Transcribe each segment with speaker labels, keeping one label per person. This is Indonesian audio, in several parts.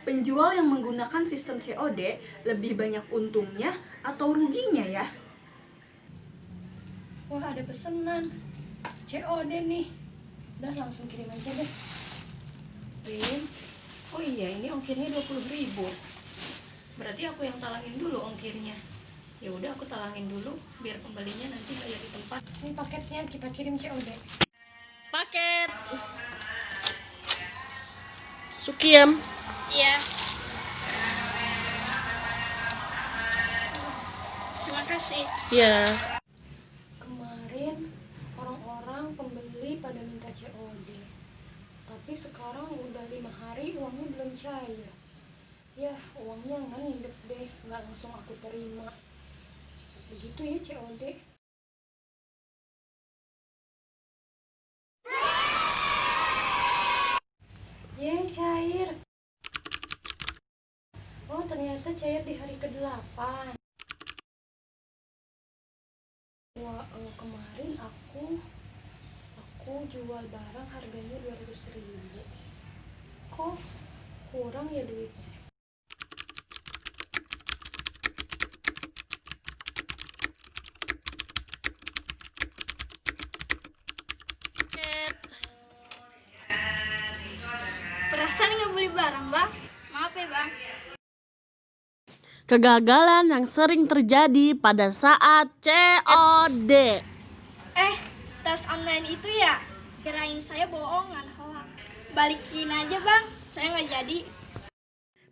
Speaker 1: Penjual yang menggunakan sistem COD lebih banyak untungnya atau ruginya ya?
Speaker 2: Wah, ada pesanan COD nih. Udah langsung kirim aja deh. Kirim. Oh iya, ini ongkirnya 20.000. Berarti aku yang talangin dulu ongkirnya. Ya udah, aku talangin dulu biar pembelinya nanti bayar di tempat. Ini paketnya kita kirim COD.
Speaker 3: Paket. Sukiem.
Speaker 2: Iya. Terima kasih.
Speaker 3: Ya.
Speaker 2: Kemarin orang-orang pembeli pada minta COD. Tapi sekarang udah 5 hari uangnya belum cair. Ya, uangnya ngendep deh, nggak langsung aku terima. Begitu ya COD. Ye, cair. Oh, ternyata cair di hari ke-8. Wah, kemarin aku jual barang harganya 200.000. Kok kurang ya duitnya?
Speaker 4: Perasaan nggak beli barang, Bang. Maaf ya, Bang.
Speaker 3: Kegagalan yang sering terjadi pada saat COD.
Speaker 4: Tas online itu ya? Kirain saya bohongan, hoax. Balikin aja, Bang. Saya nggak jadi.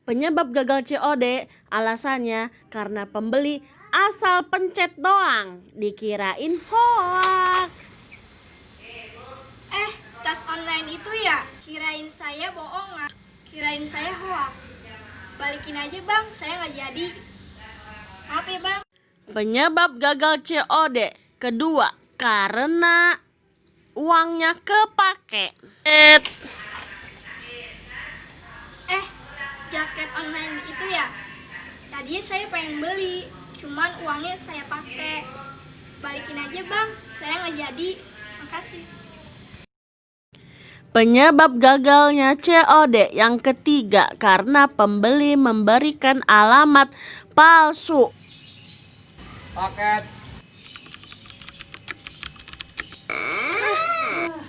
Speaker 3: Penyebab gagal COD alasannya karena pembeli asal pencet doang, dikirain hoax.
Speaker 4: Tas online itu ya? Kirain saya bohongan. Kirain saya hoax. Balikin aja, Bang. Saya nggak jadi. Maaf ya, Bang.
Speaker 3: Penyebab gagal COD kedua karena uangnya kepake.
Speaker 4: Jaket online itu ya? Tadi saya pengen beli, cuman uangnya saya pakai. Balikin aja, Bang. Saya nggak jadi. Makasih.
Speaker 3: Penyebab gagalnya COD yang ketiga karena pembeli memberikan alamat palsu.
Speaker 5: Paket.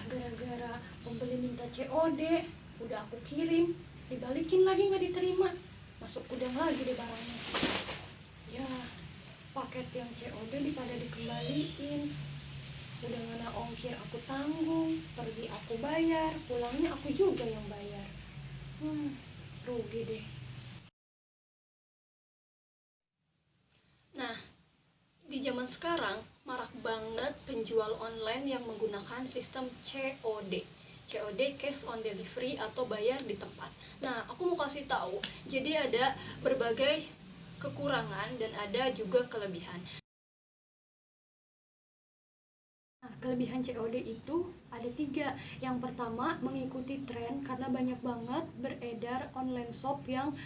Speaker 2: Gara-gara pembeli minta COD, udah aku kirim, dibalikin lagi nggak diterima. Masuk gudang lagi deh barangnya. Ya, paket yang COD pada dikembaliin. Udah mana ongkir aku tanggung, pergi aku bayar, pulangnya aku juga yang bayar. Rugi deh. Nah, di zaman sekarang marak banget penjual online yang menggunakan sistem COD. COD, cash on delivery, atau bayar di tempat. Nah, aku mau kasih tahu. Jadi ada berbagai kekurangan dan ada juga kelebihan. Nah, kelebihan COD itu ada 3. Yang pertama, mengikuti tren karena banyak banget beredar online shop yang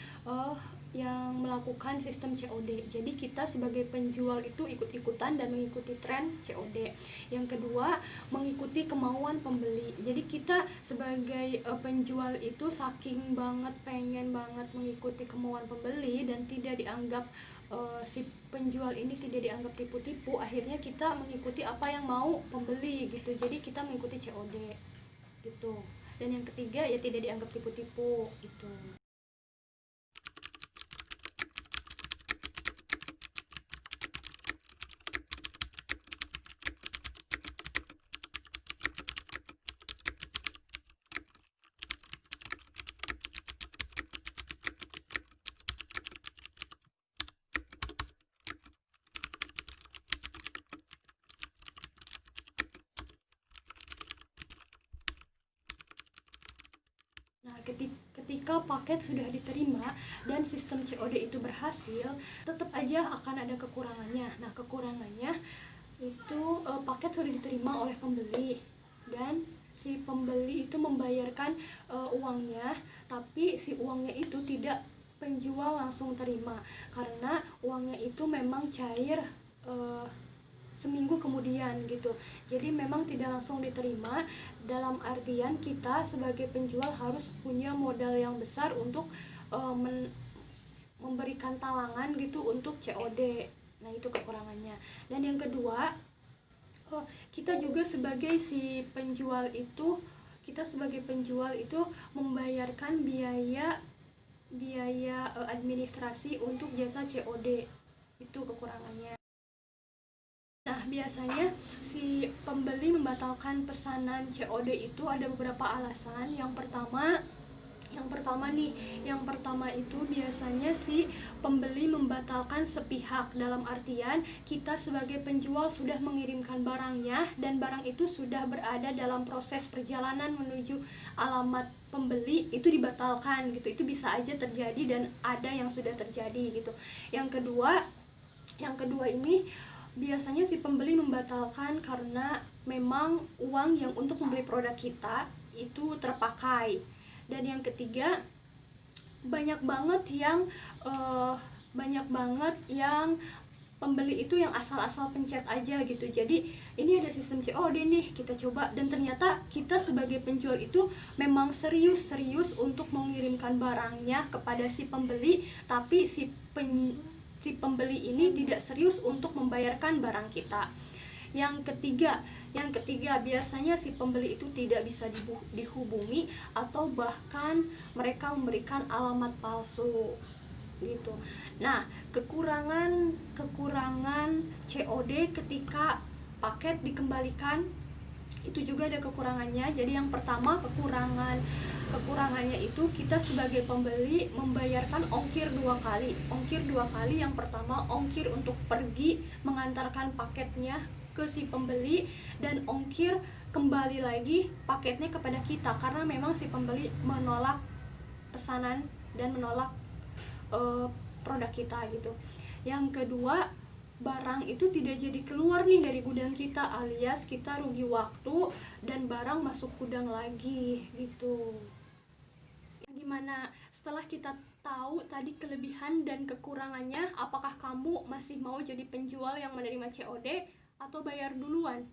Speaker 2: melakukan sistem COD. Jadi kita sebagai penjual itu ikut-ikutan dan mengikuti tren COD. Yang kedua, mengikuti kemauan pembeli. Jadi kita sebagai penjual itu saking banget pengen banget mengikuti kemauan pembeli dan tidak dianggap si penjual ini tidak dianggap tipu-tipu, akhirnya kita mengikuti apa yang mau pembeli gitu. Jadi kita mengikuti COD gitu. Dan yang ketiga ya tidak dianggap tipu-tipu gitu. Nah, ketika paket sudah diterima dan sistem COD itu berhasil, tetap aja akan ada kekurangannya. Nah, kekurangannya itu paket sudah diterima oleh pembeli dan si pembeli itu membayarkan uangnya, tapi si uangnya itu tidak penjual langsung terima karena uangnya itu memang cair seminggu kemudian gitu. Jadi memang tidak langsung diterima, dalam artian kita sebagai penjual harus punya modal yang besar untuk memberikan talangan gitu untuk COD. Nah, itu kekurangannya. Dan yang kedua, kita juga sebagai penjual itu membayarkan biaya administrasi untuk jasa COD. Itu kekurangannya. Nah, biasanya si pembeli membatalkan pesanan COD itu ada beberapa alasan. Yang pertama itu biasanya si pembeli membatalkan sepihak, dalam artian kita sebagai penjual sudah mengirimkan barangnya dan barang itu sudah berada dalam proses perjalanan menuju alamat pembeli, itu dibatalkan gitu. Itu bisa aja terjadi dan ada yang sudah terjadi gitu. Yang kedua ini biasanya si pembeli membatalkan karena memang uang yang untuk membeli produk kita itu terpakai. Dan yang ketiga, banyak banget yang pembeli itu yang asal-asal pencet aja gitu. Jadi ini ada sistem COD nih, kita coba, dan ternyata kita sebagai penjual itu memang serius untuk mengirimkan barangnya kepada si pembeli, tapi si pembeli ini tidak serius untuk membayarkan barang kita. Yang ketiga, biasanya si pembeli itu tidak bisa dihubungi atau bahkan mereka memberikan alamat palsu gitu. Nah, kekurangan COD ketika paket dikembalikan itu juga ada kekurangannya. Jadi yang pertama, kekurangannya itu kita sebagai pembeli membayarkan ongkir dua kali. Yang pertama, ongkir untuk pergi mengantarkan paketnya ke si pembeli, dan ongkir kembali lagi paketnya kepada kita karena memang si pembeli menolak pesanan dan menolak produk kita gitu. Yang kedua, barang itu tidak jadi keluar nih dari gudang kita, alias kita rugi waktu dan barang masuk gudang lagi gitu. Gimana setelah kita tahu tadi kelebihan dan kekurangannya, apakah kamu masih mau jadi penjual yang menerima COD atau bayar duluan?